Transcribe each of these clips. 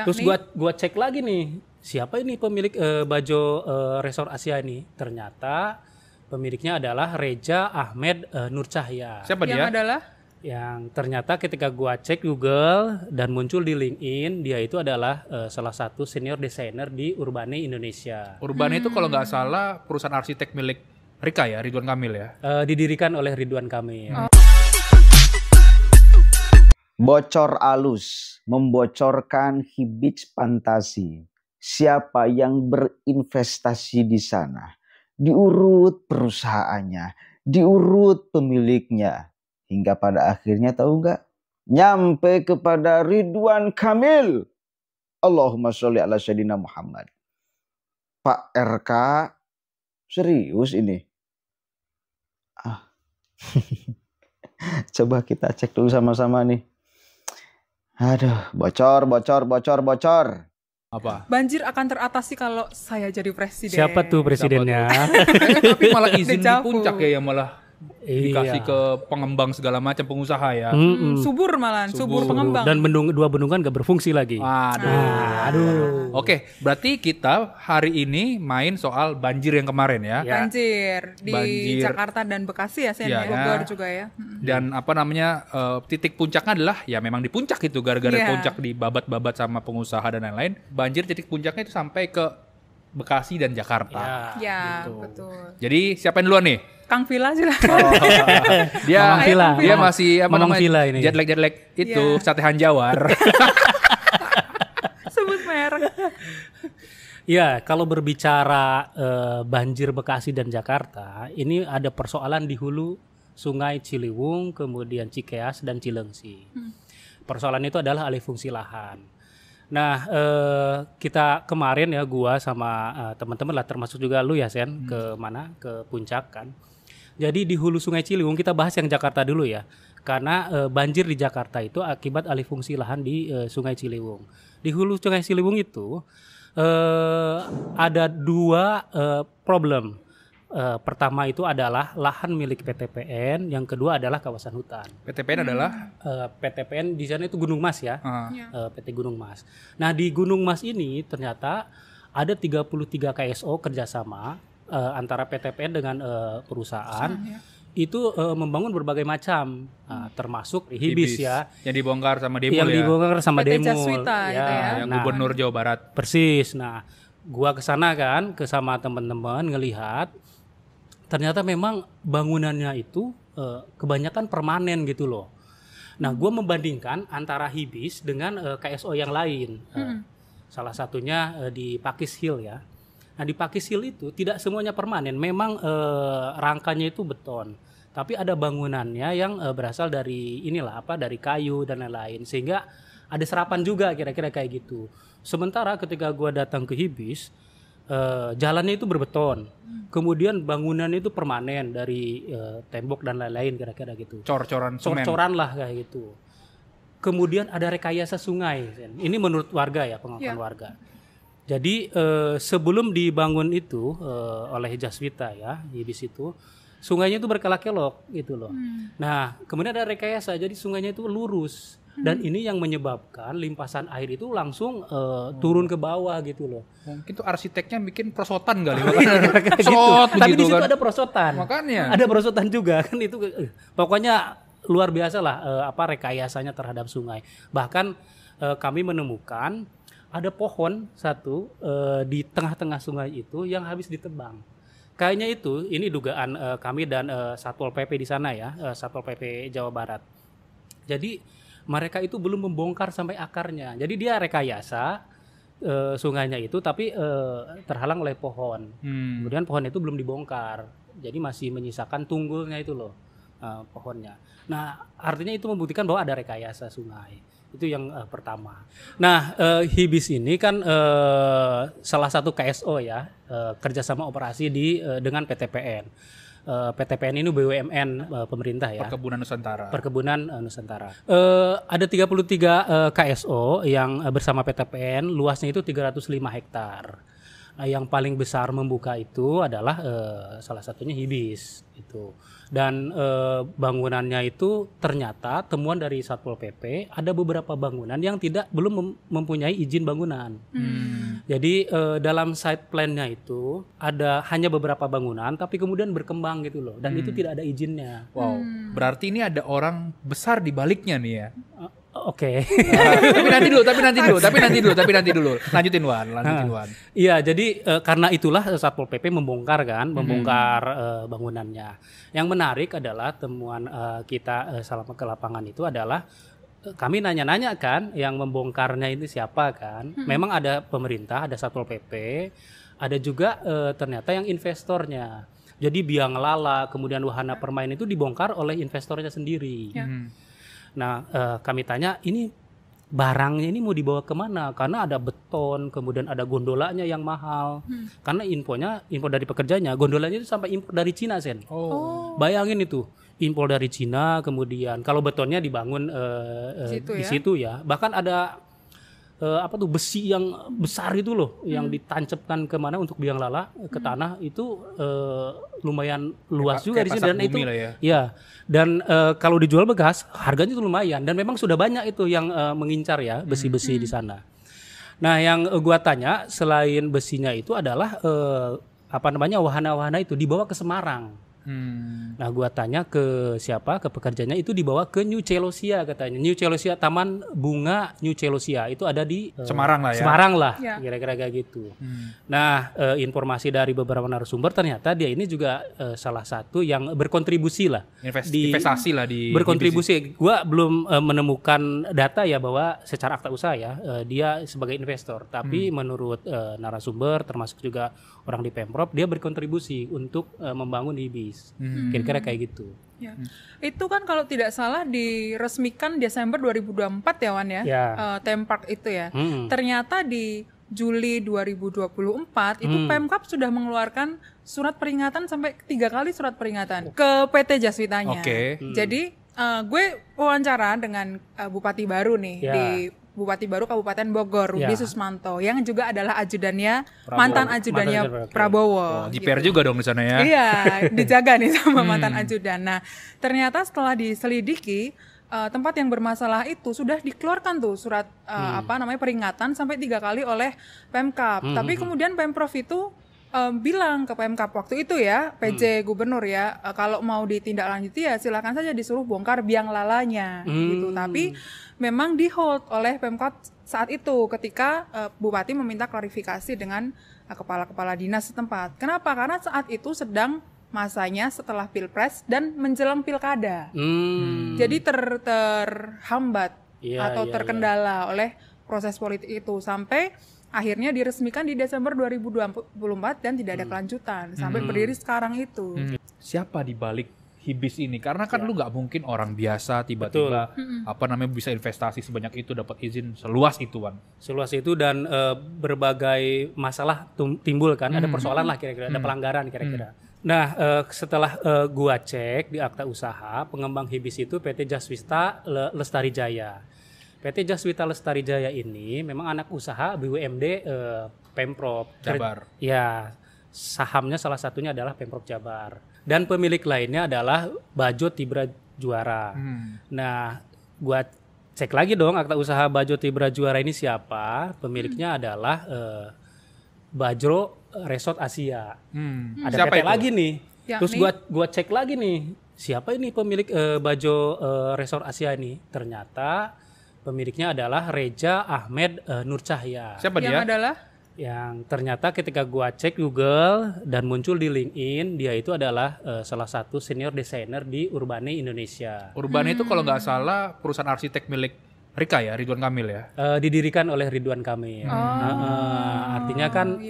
Terus gua cek lagi nih, siapa ini pemilik Bajo Resort Asia ini? Ternyata pemiliknya adalah Reza Ahmed Nur Cahya. Siapa dia? Yang adalah? Yang ternyata ketika gua cek Google dan muncul di LinkedIn, dia itu adalah salah satu senior desainer di Urbane Indonesia. Urbane itu kalau nggak salah perusahaan arsitek milik Rika ya, Ridwan Kamil ya. Didirikan oleh Ridwan Kamil. Bocor alus, membocorkan Hibis Fantasi. Siapa yang berinvestasi di sana? Diurut perusahaannya, diurut pemiliknya. Hingga pada akhirnya tahu nggak? Nyampe kepada Ridwan Kamil. Allahumma sholli ala sayyidina Muhammad. Pak RK, serius ini? Coba kita cek dulu sama-sama nih. Aduh, bocor. Apa? Banjir akan teratasi kalau saya jadi presiden. Siapa tuh presidennya? Tapi malah izin di Dejavu. puncak ya, yang malah dikasih ke pengembang segala macam pengusaha ya. Subur malahan, subur pengembang. Dan dua bendungan gak berfungsi lagi. Aduh. Oke, berarti kita hari ini main soal banjir yang kemarin ya. Banjir di Banjir. Jakarta dan Bekasi ya, Sen, Iya, ya. Bogor juga ya. Dan apa namanya, titik puncaknya adalah ya memang di puncak itu, gara-gara Iya. puncak dibabat-babat sama pengusaha dan lain-lain. Banjir titik puncaknya itu sampai ke Bekasi dan Jakarta. Ya, Gitu. betul. Jadi siapa yang duluan nih? Kang Villa silakan. Dia Mamang Villa. dia masih apa Mamang namanya? Villa ini. Jet lag itu Iya. satehan Jawar. Sebut merek. Ya, kalau berbicara banjir Bekasi dan Jakarta, ini ada persoalan di hulu Sungai Ciliwung, kemudian Cikeas dan Cilengsi. Persoalan itu adalah alih fungsi lahan. Nah, kita kemarin ya, gua sama teman-teman lah, termasuk juga lu ya Sen, ke mana? Ke puncak kan. Jadi di hulu Sungai Ciliwung kita bahas yang Jakarta dulu ya. Karena banjir di Jakarta itu akibat alih fungsi lahan di Sungai Ciliwung. Di hulu Sungai Ciliwung itu ada dua problem. Pertama itu adalah lahan milik PTPN, yang kedua adalah kawasan hutan. PTPN adalah PTPN di sana itu Gunung Mas ya, Ya. PT Gunung Mas. Nah di Gunung Mas ini ternyata ada 33 KSO kerjasama antara PTPN dengan perusahaan. Itu membangun berbagai macam, termasuk Hibis ya, yang dibongkar sama Demul yang ya. dibongkar sama PT Demul. Jaswita itu ya. Yang Gubernur Jawa Barat. Persis. Nah, gua kesana kan, sama teman-teman ngelihat, ternyata memang bangunannya itu kebanyakan permanen gitu loh. Nah, gua membandingkan antara Hibis dengan KSO yang lain. Salah satunya di Pakis Hill ya. Nah, di Pakis Hill itu tidak semuanya permanen. Memang rangkanya itu beton, tapi ada bangunannya yang berasal dari dari kayu dan lain-lain, sehingga ada serapan juga kira-kira kayak gitu. Sementara ketika gua datang ke Hibis, jalannya itu berbeton, kemudian bangunan itu permanen dari tembok dan lain-lain kira-kira gitu. Cor-coran semen. Cor-coran lah kayak gitu. Kemudian ada rekayasa sungai. Ini menurut warga ya, pengakuan warga. Jadi sebelum dibangun itu oleh Jaswita ya, Hibis itu, sungainya itu berkelok-kelok gitu loh. Nah, kemudian ada rekayasa, jadi sungainya itu lurus. Dan ini yang menyebabkan limpasan air itu langsung turun ke bawah gitu loh. Mungkin tuh arsiteknya bikin prosotan kali, makanya serot Tapi begitu di situ kan. ada prosotan. Makanya. Ada prosotan juga kan itu. Pokoknya luar biasa lah rekayasanya terhadap sungai. Bahkan kami menemukan ada pohon satu di tengah-tengah sungai itu yang habis ditebang. Kayaknya itu, ini dugaan kami dan Satpol PP di sana ya, Satpol PP Jawa Barat. Jadi mereka itu belum membongkar sampai akarnya. Jadi dia rekayasa sungainya itu, tapi terhalang oleh pohon. Kemudian pohon itu belum dibongkar. Jadi masih menyisakan tunggulnya itu loh, pohonnya. Nah, artinya itu membuktikan bahwa ada rekayasa sungai. Itu yang pertama. Nah, Hibis ini kan salah satu KSO ya, kerjasama operasi dengan PTPN. PTPN ini BUMN pemerintah ya. Perkebunan Nusantara. Perkebunan Nusantara. Ada 33 KSO yang bersama PTPN, luasnya itu 305 hektar. Yang paling besar membuka itu adalah salah satunya Hibis itu. Dan bangunannya itu ternyata temuan dari Satpol PP ada beberapa bangunan yang belum mempunyai izin bangunan. Jadi dalam site plan-nya itu ada hanya beberapa bangunan tapi kemudian berkembang gitu loh, dan itu tidak ada izinnya. Wow, berarti ini ada orang besar di baliknya nih ya. Oke. Tapi nanti dulu. Lanjutin Wan. Iya, jadi karena itulah Satpol PP membongkar bangunannya. Yang menarik adalah temuan kita selama ke lapangan itu adalah kami nanya-nanya kan, yang membongkarnya ini siapa kan? Memang ada pemerintah, ada Satpol PP, ada juga ternyata yang investornya. Jadi biang lala, kemudian wahana permain itu dibongkar oleh investornya sendiri. Nah, kami tanya, ini barangnya ini mau dibawa kemana? Karena ada beton, kemudian ada gondolanya yang mahal. Karena info dari pekerjanya, gondolanya itu sampai impor dari Cina, Sen. Bayangin itu, impor dari Cina, kemudian kalau betonnya dibangun di situ ya. Bahkan ada besi yang besar itu loh, yang ditancapkan kemana untuk biang lala ke tanah itu lumayan luas juga di sini, dan itu ya. Dan kalau dijual bekas harganya itu lumayan, dan memang sudah banyak itu yang mengincar ya besi-besi di sana. Nah, yang gua tanya selain besinya itu adalah wahana-wahana itu dibawa ke Semarang. Nah, gua tanya ke siapa, ke pekerjanya, itu dibawa ke New Celosia katanya. New Celosia, Taman Bunga New Celosia itu ada di Semarang lah ya. Semarang lah, kira-kira kayak gitu. Nah, informasi dari beberapa narasumber ternyata dia ini juga salah satu yang berkontribusi lah, investasi lah di berkontribusi. Gua belum menemukan data ya bahwa secara akta usaha ya dia sebagai investor, tapi menurut narasumber termasuk juga orang di Pemprov, dia berkontribusi untuk membangun Hibis. Kira-kira kayak gitu. Ya. Itu kan kalau tidak salah diresmikan Desember 2024 ya Wan ya, theme park itu ya. Ternyata di Juli 2024 itu Pemkab sudah mengeluarkan surat peringatan sampai 3 kali surat peringatan ke PT Jaswitanya. Jadi gue wawancara dengan Bupati baru nih di Bupati baru Kabupaten Bogor, Rudi Susmanto, yang juga adalah ajudannya, mantan ajudannya Prabowo. JPR gitu. Juga dong di sana ya. Iya, dijaga nih sama mantan ajudan. Nah, ternyata setelah diselidiki, tempat yang bermasalah itu sudah dikeluarkan tuh surat peringatan sampai 3 kali oleh Pemkab. Tapi kemudian Pemprov itu bilang ke Pemkab waktu itu ya, PJ Gubernur ya, kalau mau ditindaklanjuti ya silakan saja disuruh bongkar biang lalanya gitu. Tapi memang di hold oleh Pemkab saat itu ketika Bupati meminta klarifikasi dengan kepala-kepala dinas setempat. Kenapa? Karena saat itu sedang masanya setelah Pilpres dan menjelang Pilkada. Jadi terhambat atau terkendala oleh proses politik itu sampai akhirnya diresmikan di Desember 2024 dan tidak ada kelanjutan sampai berdiri sekarang itu. Siapa di balik Hibis ini? Karena kan lu nggak mungkin orang biasa tiba-tiba bisa investasi sebanyak itu, dapat izin seluas itu, Wan. Seluas itu, dan berbagai masalah timbul kan, ada persoalan lah kira-kira, ada pelanggaran kira-kira. Nah, setelah gua cek di akta usaha, pengembang Hibis itu PT Jaswita Lestari Jaya. PT Jaswita Lestari Jaya ini memang anak usaha BUMD Pemprov Jabar. Ya, sahamnya salah satunya adalah Pemprov Jabar. Dan pemilik lainnya adalah Bajo Tibra Juara. Nah, gua cek lagi dong akta usaha Bajo Tibra Juara ini siapa? Pemiliknya adalah Bajro Resort Asia. Ada PT lagi nih. Terus gua cek lagi nih, siapa ini pemilik Bajo Resort Asia ini? Ternyata pemiliknya adalah Reja Ahmed Nur Cahya. Siapa dia? Yang ternyata ketika gua cek Google dan muncul di LinkedIn, dia itu adalah salah satu senior desainer di Urbane Indonesia. Urbane itu kalau nggak salah perusahaan arsitek milik Rika ya, Ridwan Kamil ya? Didirikan oleh Ridwan Kamil. Artinya kan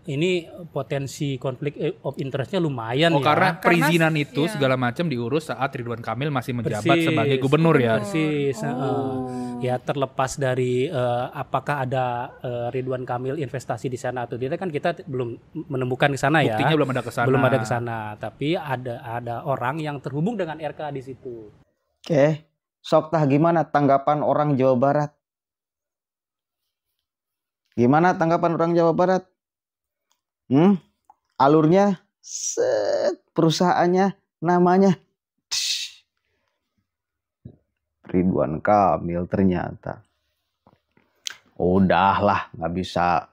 ini potensi konflik of interest-nya lumayan ya. Karena perizinan itu segala macam diurus saat Ridwan Kamil masih menjabat sebagai gubernur ya. Ya, terlepas dari apakah ada Ridwan Kamil investasi di sana atau tidak, kan kita belum menemukan ke sana ya. Buktinya belum ada ke sana. Belum ada ke sana, tapi ada orang yang terhubung dengan RK di situ. Oke. Sok tah, gimana tanggapan orang Jawa Barat? Gimana tanggapan orang Jawa Barat? Alurnya, perusahaannya, namanya Ridwan Kamil ternyata. Udahlah, nggak bisa.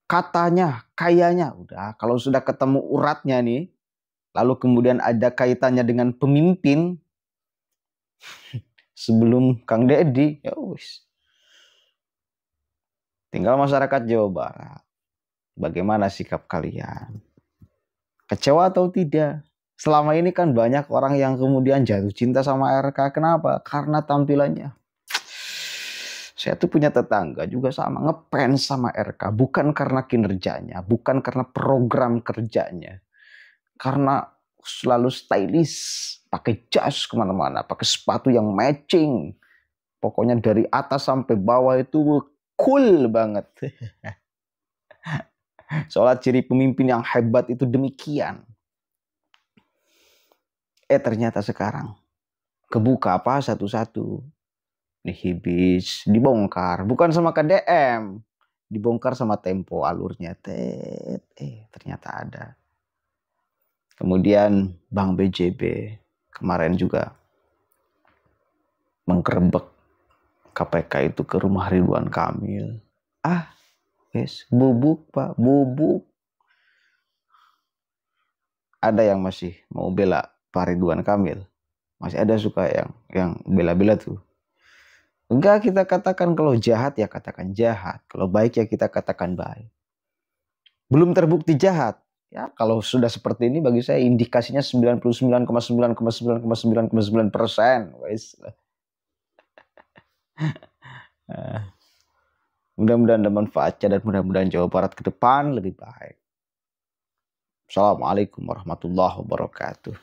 Katanya, kayaknya, udah. Kalau sudah ketemu uratnya nih, lalu kemudian ada kaitannya dengan pemimpin, sebelum Kang Deddy, ya wis. Tinggal masyarakat Jawa Barat. Bagaimana sikap kalian? Kecewa atau tidak? Selama ini kan banyak orang yang kemudian jatuh cinta sama RK. Kenapa? Karena tampilannya. Saya tuh punya tetangga juga sama, ngefans sama RK. Bukan karena kinerjanya, bukan karena program kerjanya. Karena selalu stylish, pakai jas kemana-mana, pakai sepatu yang matching. Pokoknya dari atas sampai bawah itu cool banget. Soalnya ciri pemimpin yang hebat itu demikian. Ternyata sekarang kebuka apa satu-satu. Nih Hibis dibongkar, bukan sama KDM, dibongkar sama Tempo alurnya. Ternyata ada. Kemudian Bank BJB kemarin juga menggerebek KPK itu ke rumah Ridwan Kamil. Bubuk Pak, bubuk. Ada yang masih mau bela Pak Ridwan Kamil. Masih ada suka yang bela-bela tuh. Enggak, kita katakan kalau jahat ya katakan jahat. Kalau baik ya kita katakan baik. Belum terbukti jahat. Ya kalau sudah seperti ini bagi saya indikasinya 99,9,9,9,9%. Wes. Mudah-mudahan ada manfaatnya dan mudah-mudahan Jawa Barat ke depan lebih baik. Assalamualaikum warahmatullahi wabarakatuh.